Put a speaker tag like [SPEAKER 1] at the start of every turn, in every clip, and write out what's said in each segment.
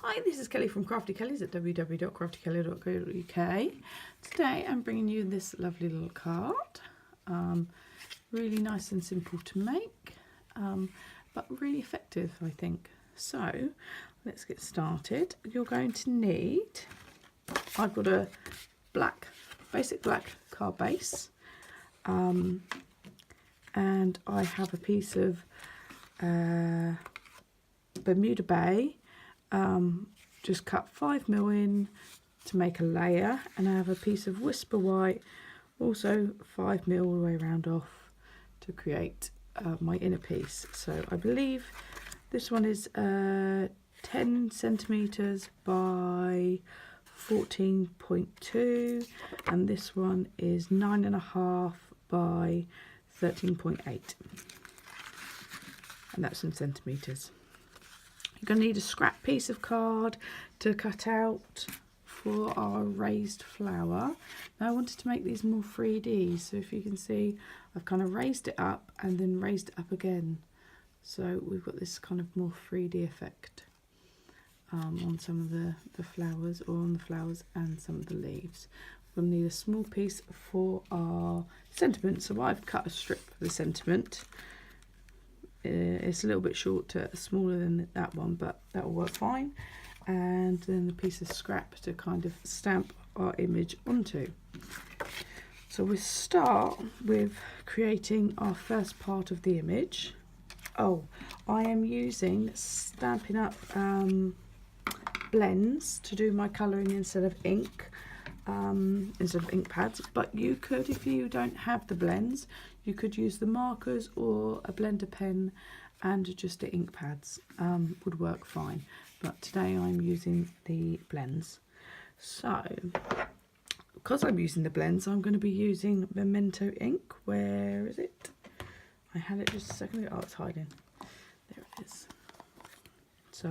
[SPEAKER 1] Hi, this is Kelly from Crafty Kelly's at www.craftykelly.co.uk. Today I'm bringing you this lovely little card. Really nice and simple to make, but really effective, I think. So let's get started. You're going to need, I've got a basic black card base, and I have a piece of Bermuda Bay, just cut 5mm in to make a layer, and I have a piece of Whisper White, also 5mm all the way around off to create my inner piece. So I believe this one is 10 centimeters by 14.2, and this one is 9.5 by 13.8, and that's in centimeters. You're going to need a scrap piece of card to cut out for our raised flower. Now I wanted to make these more 3D, so if you can see I've kind of raised it up and then raised it up again. So we've got this kind of more 3D effect on some of the flowers, or on the flowers and some of the leaves. We'll need a small piece for our sentiment, so I've cut a strip of the sentiment. It's a little bit shorter, smaller than that one, but that will work fine. And then a piece of scrap to kind of stamp our image onto. So we'll start with creating our first part of the image. Oh, I am using Stampin' Up blends to do my colouring instead of ink. Instead of ink pads, but you could, if you don't have the blends, you could use the markers or a blender pen, and just the ink pads would work fine, but today I'm using the blends. So because I'm using the blends, I'm going to be using Memento ink. Where is it? I had it just a second ago. Oh, it's hiding. There it is. So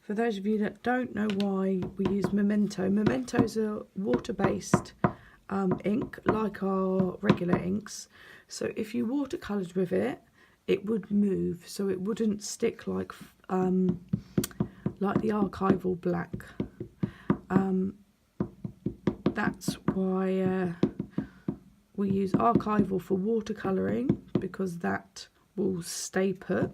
[SPEAKER 1] for those of you that don't know why we use Memento, Memento's a water-based ink, like our regular inks. So if you watercoloured with it, it would move, so it wouldn't stick like the archival black. That's why we use archival for watercolouring, because that will stay put,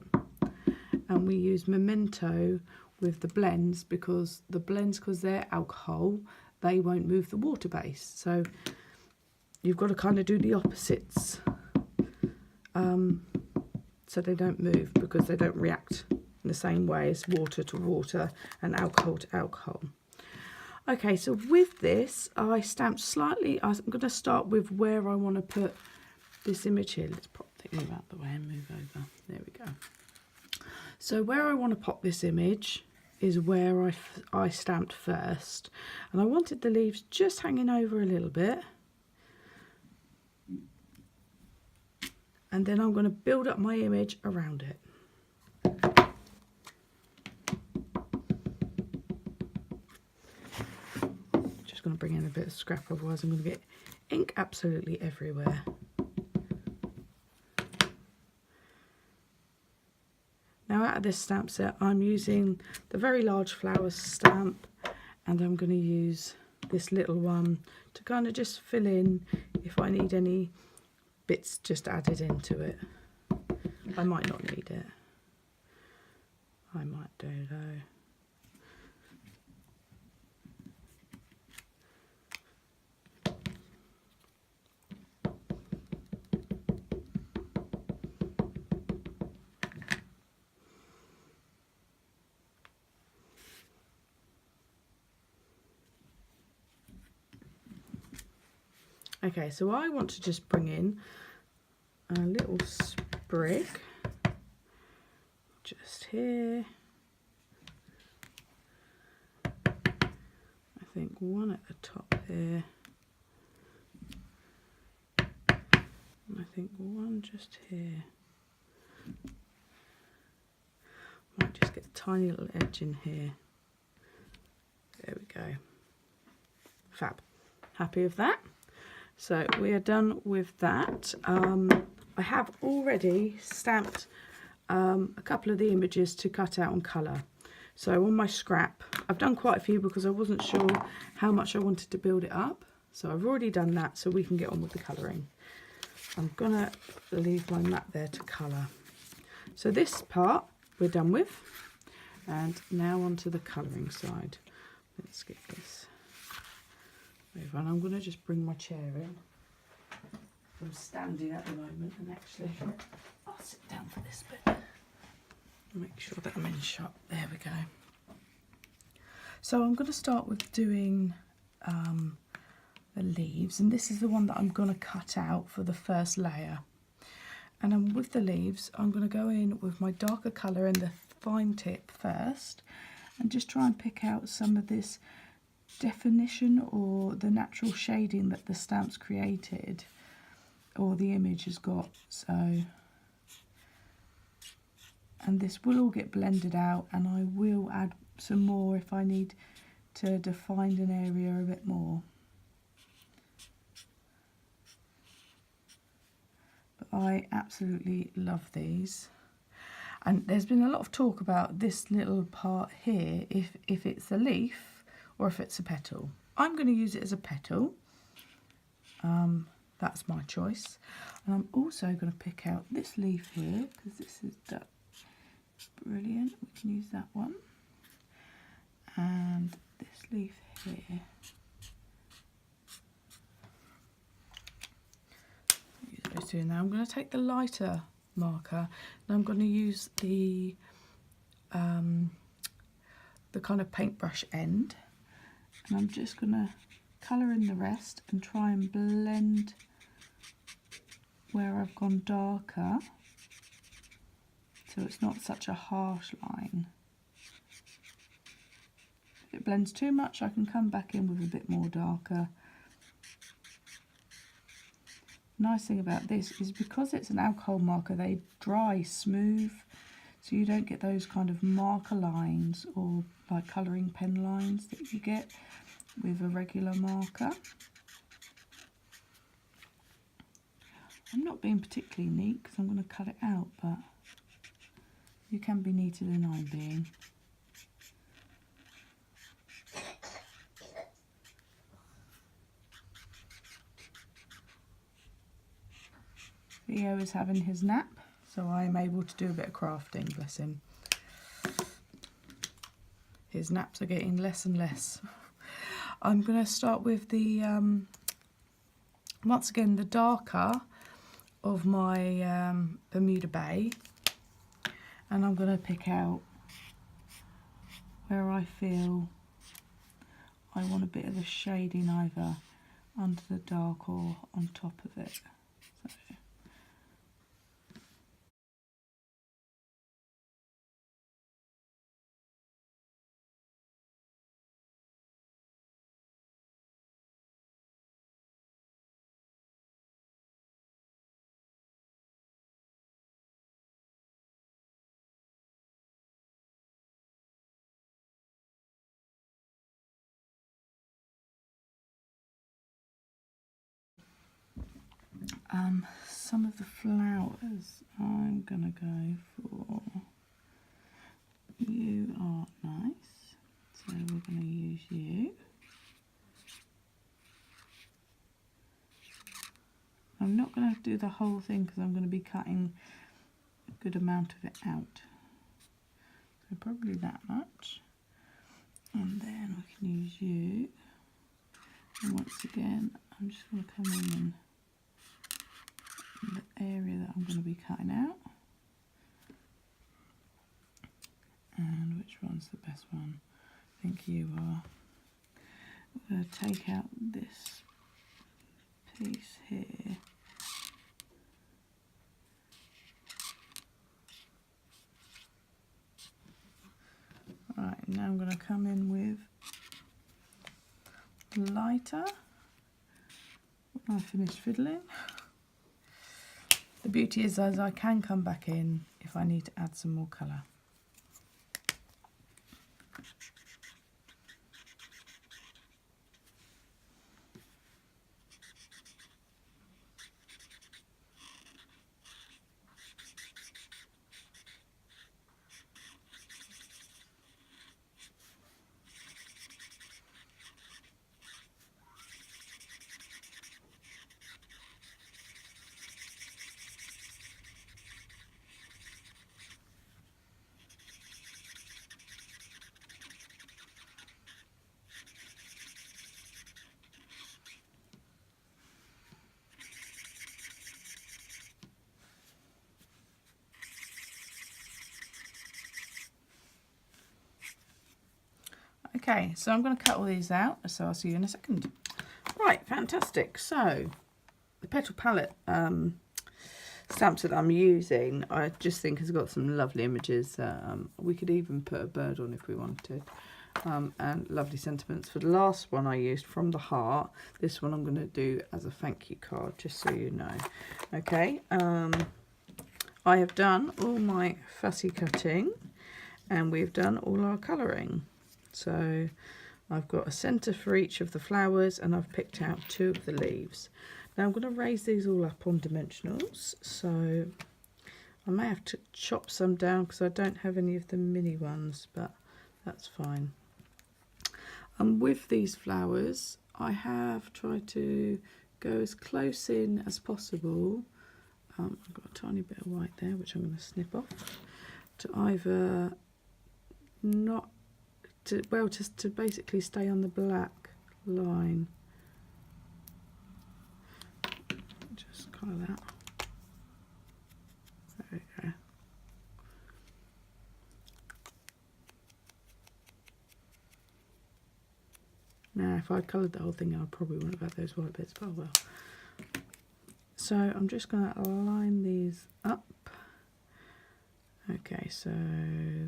[SPEAKER 1] and we use Memento with the blends because they're alcohol, they won't move the water base. So you've got to kind of do the opposites, so they don't move, because they don't react in the same way as water to water and alcohol to alcohol. Okay, so with this I stamped slightly. I'm going to start with where I want to put this image here. Let's pop the move out the way and move over. There we go. So where I want to pop this image is where I stamped first, and I wanted the leaves just hanging over a little bit, and then I'm going to build up my image around it. Just going to bring in a bit of scrap, otherwise I'm going to get ink absolutely everywhere. Now out of this stamp set, I'm using the very large flower stamp, and I'm going to use this little one to kind of just fill in if I need any bits just added into it. I might not need it. I might do though. Okay, so I want to just bring in a little sprig just here. I think one at the top here, and I think one just here. Might just get a tiny little edge in here. There we go. Fab. Happy with that? So we are done with that. I have already stamped a couple of the images to cut out and colour. So on my scrap, I've done quite a few because I wasn't sure how much I wanted to build it up. So I've already done that so we can get on with the colouring. I'm going to leave my mat there to colour. So this part we're done with. And now onto the colouring side. Let's get this over. And I'm going to just bring my chair in. I'm standing at the moment, and actually I'll sit down for this bit. Make sure that I'm in shot. There we go. So I'm going to start with doing the leaves, and this is the one that I'm going to cut out for the first layer. And with the leaves, I'm going to go in with my darker colour in the fine tip first, and just try and pick out some of this definition or the natural shading that the stamp's created, or the image has got. So, and this will all get blended out, and I will add some more if I need to define an area a bit more. But I absolutely love these. And there's been a lot of talk about this little part here, if it's a leaf or if it's a petal. I'm going to use it as a petal. That's my choice. And I'm also going to pick out this leaf here, because this is brilliant. We can use that one. And this leaf here. Use those two. Now I'm going to take the lighter marker, and I'm going to use the kind of paintbrush end, and I'm just going to colour in the rest and try and blend where I've gone darker, so it's not such a harsh line. If it blends too much, I can come back in with a bit more darker. Nice thing about this is because it's an alcohol marker, they dry smooth, so you don't get those kind of marker lines or like colouring pen lines that you get with a regular marker. I'm not being particularly neat because I'm going to cut it out, but you can be neater than I'm being. Theo is having his nap, so I'm able to do a bit of crafting, bless him. His naps are getting less and less. I'm going to start with the, once again, the darker of my Bermuda Bay, and I'm going to pick out where I feel I want a bit of the shading either under the dark or on top of it. So. Some of the flowers I'm gonna go for You Are Nice, so we're gonna use you. I'm not gonna do the whole thing because I'm gonna be cutting a good amount of it out, so probably that much, and then we can use you. And once again, I'm just gonna come in the area that I'm going to be cutting out, and which one's the best one? I think you are. We're going to take out this piece here, right, now I'm going to come in with lighter when I finish fiddling. The beauty is I can come back in if I need to add some more colour. Okay, so I'm going to cut all these out, so I'll see you in a second. Right, fantastic. So the Petal Palette stamps that I'm using, I just think has got some lovely images. We could even put a bird on if we wanted. And lovely sentiments. For the last one I used From the Heart, this one I'm going to do as a thank you card, just so you know. Okay, I have done all my fussy cutting and we've done all our colouring. So I've got a centre for each of the flowers and I've picked out 2 of the leaves. Now I'm going to raise these all up on dimensionals, so I may have to chop some down because I don't have any of the mini ones, but that's fine. And with these flowers I have tried to go as close in as possible. I've got a tiny bit of white there which I'm going to snip off, to either not to, well, just to basically stay on the black line. Just colour that. There we go. Now if I'd coloured the whole thing I probably wouldn't have had those white bits, but oh well. So I'm just going to line these up. Okay, so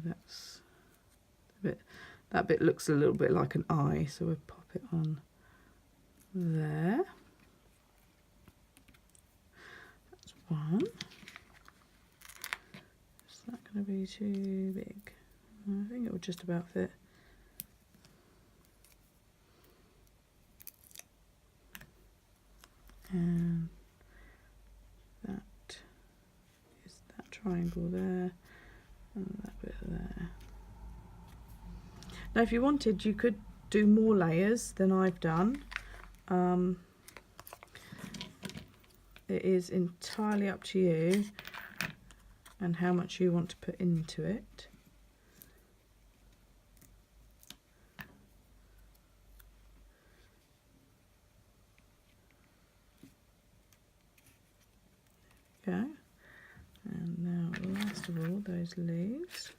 [SPEAKER 1] that's a bit, that bit looks a little bit like an eye, so we'll pop it on there. That's one. Is that going to be too big? I think it would just about fit. And that is that triangle there and that bit there. Now if you wanted you could do more layers than I've done. It is entirely up to you and how much you want to put into it. Okay, and now last of all those leaves.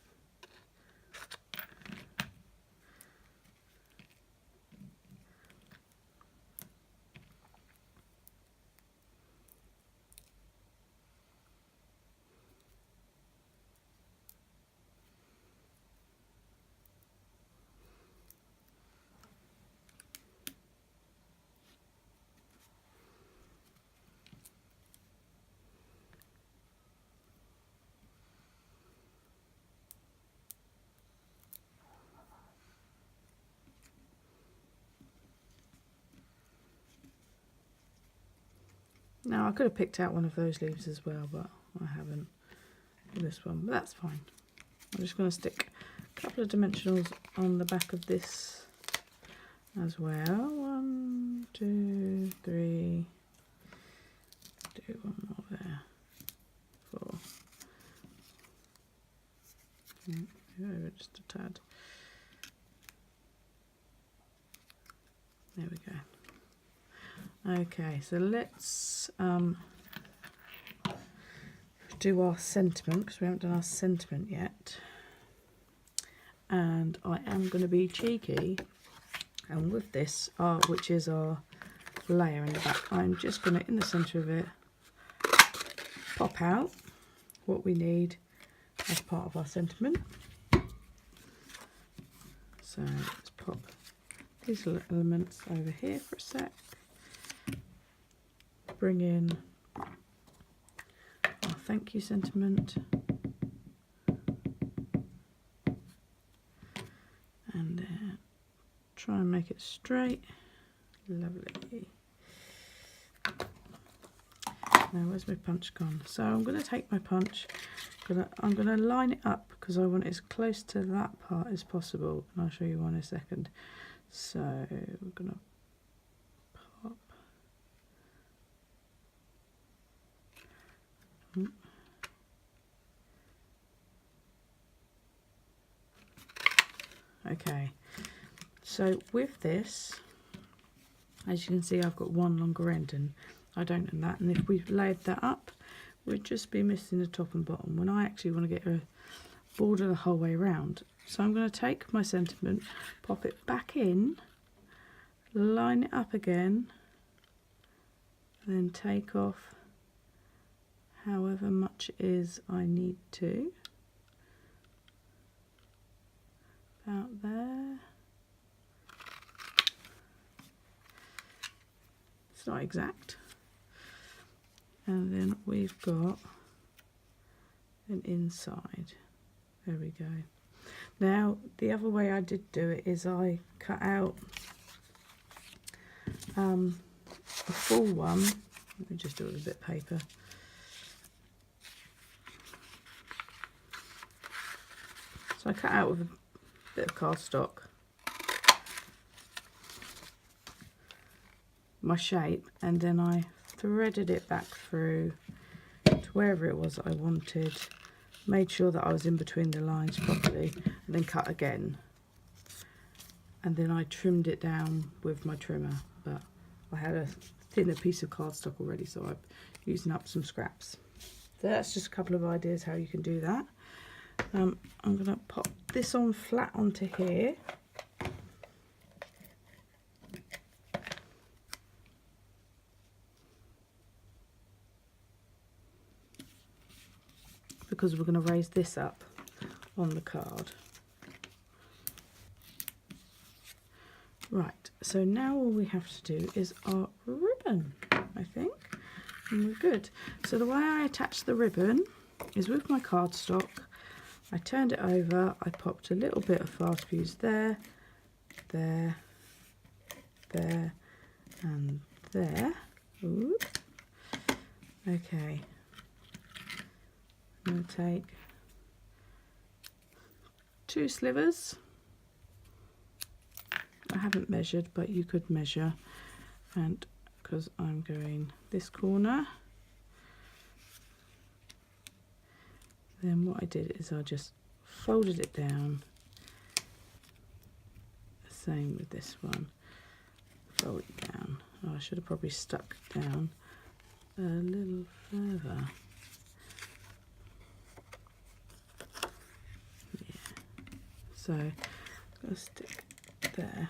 [SPEAKER 1] Now I could have picked out one of those leaves as well, but I haven't for this one, but that's fine. I'm just going to stick a couple of dimensionals on the back of this as well. 1, 2, 3. Do one more there. 4. Over just a tad. There we go. Okay, so let's do our sentiment, because we haven't done our sentiment yet. And I am going to be cheeky, and with this, which is our layer in the back, I'm just going to, in the centre of it, pop out what we need as part of our sentiment. So let's pop these little elements over here for a sec. Bring in our thank you sentiment, and then try and make it straight. Lovely. Now where's my punch gone? So I'm going to take my punch, I'm going to line it up because I want it as close to that part as possible, and I'll show you one in a second. So we're going to pop. Okay, so with this, as you can see, I've got one longer end and I don't know that, and if we've layered that up, we'd just be missing the top and bottom. When I actually want to get a border the whole way around, So I'm going to take my sentiment, pop it back in, line it up again, and then take off however much it is I need to. About there. It's not exact. And then we've got an inside. There we go. Now the other way I did do it is I cut out a full one. Let me just do it with a bit of paper. So I cut out with a bit of cardstock my shape, and then I threaded it back through to wherever it was I wanted, made sure that I was in between the lines properly, and then cut again. And then I trimmed it down with my trimmer, but I had a thinner piece of cardstock already, so I'm using up some scraps. So that's just a couple of ideas how you can do that. I'm going to pop this on flat onto here. Because we're going to raise this up on the card. Right, so now all we have to do is our ribbon, I think, and we're good. So the way I attach the ribbon is with my cardstock. I turned it over, I popped a little bit of fast fuse there, there, there, and there. Ooh. Okay. I'm going to take 2 slivers. I haven't measured, but you could measure, and because I'm going this corner, then what I did is I just folded it down. Same with this one, fold it down. Oh, I should have probably stuck down a little further. So I'm going to stick there.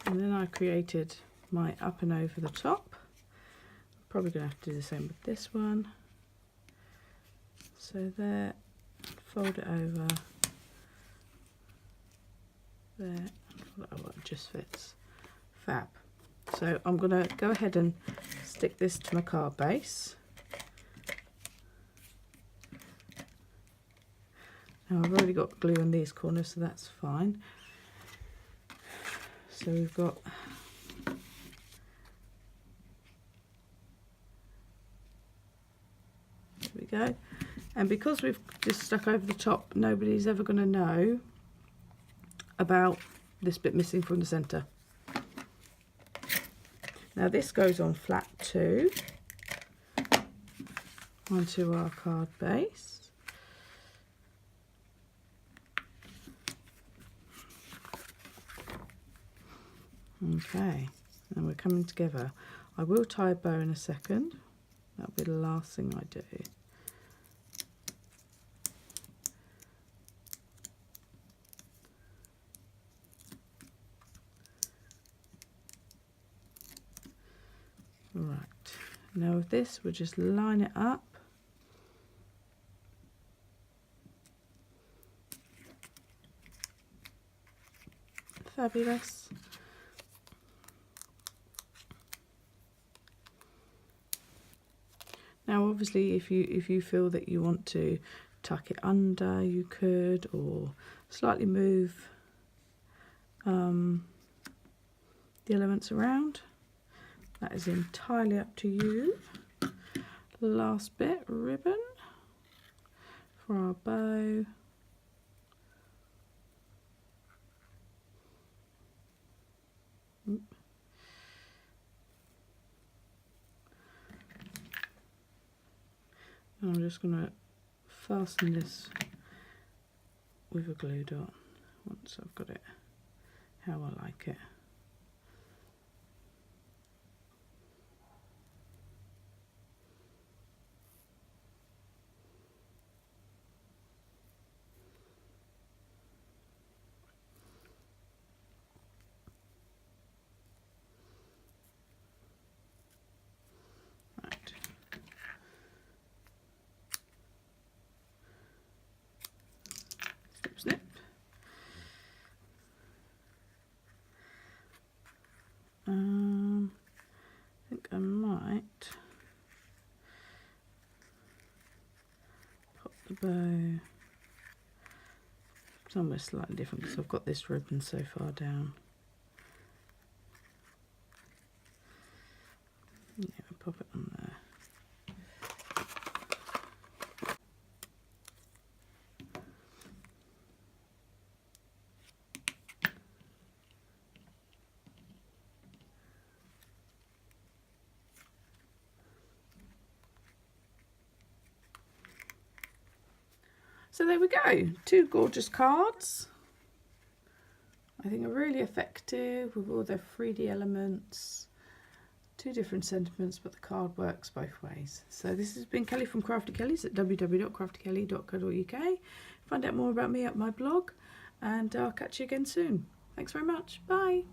[SPEAKER 1] And then I created my up and over the top. Probably going to have to do the same with this one. So there, fold it over. There, fold it over, it just fits. Fab. So I'm going to go ahead and stick this to my card base. Now I've already got glue on these corners, so that's fine. So we've got there we go. And because we've just stuck over the top, nobody's ever going to know about this bit missing from the centre. Now this goes on flat too, onto our card base. Okay, and we're coming together. I will tie a bow in a second. That'll be the last thing I do. Right, now with this we'll just line it up. Fabulous. Now obviously if you feel that you want to tuck it under, you could, or slightly move the elements around. That is entirely up to you. Last bit, ribbon for our bow. And I'm just going to fasten this with a glue dot once I've got it how I like it. the bow somewhere slightly different because I've got this ribbon so far down. Yeah, pop it on there. So there we go, 2 gorgeous cards. I think are really effective with all their 3D elements. 2 different sentiments, but the card works both ways. So this has been Kelly from Crafty Kelly's at www.craftykelly.co.uk. Find out more about me at my blog, and I'll catch you again soon. Thanks very much. Bye.